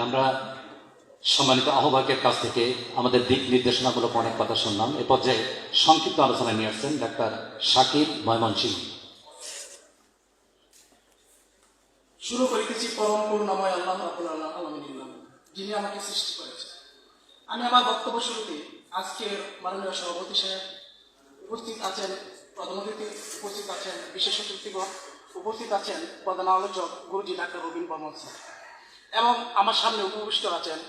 আমরা সম্মানিত আহ্বায়কের কাছ থেকে আমাদের দিক নির্দেশনামূলক অনেক কথা শুনলাম। এ পর্যায়ে সংক্ষিপ্ত আলোচনা নিয়ে আসছেন ডাক্তার শাকির ময়মনসিংহ। শুরু করিতেছি পরম করুণাময় আল্লাহ রাব্বুল আলামিন, যিনি আমাকে সৃষ্টি করেছেন। আমি আমার বক্তব্য শুরুতে আজকের মাননীয় সভাপতি সাহেব উপস্থিত আছেন, প্রধান অতিথি উপস্থিত আছেন, বিশেষ অতিথিগণ উপস্থিত আছেন, প্রধান আলোচক গুরুজি ডাক্তার রবিন বর্মন স্যার এবং আমার সামনে উপবিষ্ট আছেন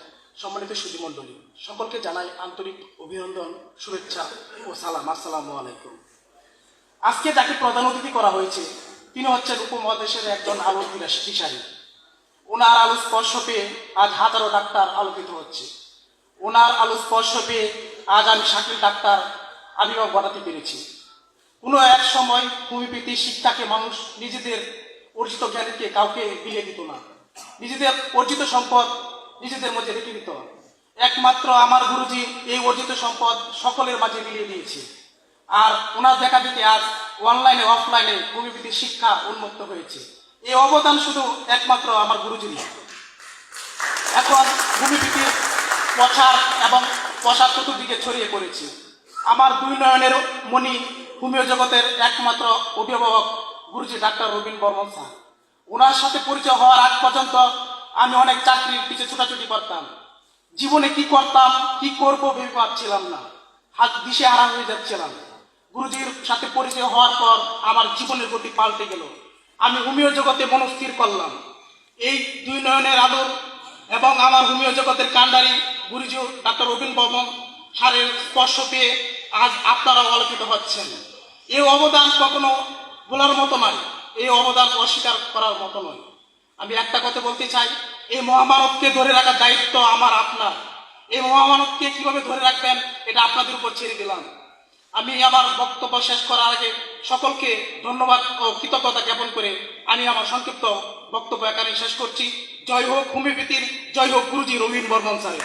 সম্মানিত সুধীমণ্ডলী, সকলকে জানাই আন্তরিক অভিনন্দন, শুভেচ্ছা ও সালাম। আসসালামু আলাইকুম। আজকে যাকে প্রধান অতিথি করা হয়েছে তিনি হচ্ছেন উপমহাদেশের একজন আলোক দিশারি। ওনার আলো স্পর্শ পেয়ে আজ হাজারো ডাক্তার আলোকিত হচ্ছে। ওনার আলো স্পর্শ পেয়ে আজ আমি শাকির ডাক্তার আবির্ভাব ঘটাতে পেরেছি। কোনো এক সময় হোমিওপ্যাথি শিক্ষাকে মানুষ নিজেদের অর্জিত জ্ঞানকে কাউকে বিলিয়ে দিত না, নিজেদের অর্জিত সম্পদ নিজেদের মধ্যে রেখে দিত। একমাত্র আমার গুরুজি এই অর্জিত সম্পদ সকলের মাঝে বিলিয়ে দিয়েছে। আর ওনার দেখা দিতে আজ অনলাইনে অফলাইনে হোমিওপ্যাথি শিক্ষা উন্মুক্ত হয়েছে। এই অবদান শুধু একমাত্র আমার গুরুজির। এখন হোমিওপ্যাথির প্রচার এবং প্রসার চতুর্দিকে ছড়িয়ে পড়েছে। আমার দুই নয়নের মণি হোমিও জগতের একমাত্র অভিভাবক গুরুজি ডাক্তার রবিন বর্মন স্যার। ওনার সাথে পরিচয় হওয়ার আগ পর্যন্ত আমি অনেক চাকরির পিছনে ছোটাছুটি করতাম। জীবনে কি করতাম কি করবো ভেবে পাচ্ছিলাম না, হাত দিশে হারা হয়ে যাচ্ছিলাম। গুরুজির সাথে পরিচয় হওয়ার পর আমার জীবনের গতি পাল্টে গেল। আমি হোমিও জগতে মনস্থির করলাম এই দুই নয়নের আদর এবং আমার হোমিও জগতের কান্ডারি গুরুজি ডাক্তার রবিন বর্মন স্যারের স্পর্শ পেয়ে আজ আপনারা আলোকিত হচ্ছেন। এই অবদান কখনো বলার মতো নয়, এই অবদান অস্বীকার করার মতো নয়। আমি একটা কথা বলতে চাই, এই মহামানবকে ধরে রাখার দায়িত্ব আমার আপনার। এই মহামানবকে কিভাবে ধরে রাখবেন এটা আপনাদের উপর ছেড়ে দিলাম। আমি আমার বক্তব্য শেষ করার আগে সকলকে ধন্যবাদ ও কৃতজ্ঞতা জ্ঞাপন করে আমি আমার সংক্ষিপ্ত বক্তব্য এখানে শেষ করছি। জয় হোক হোমিওপ্যাথির, জয় হোক গুরুজি রবিন বর্মন স্যারের।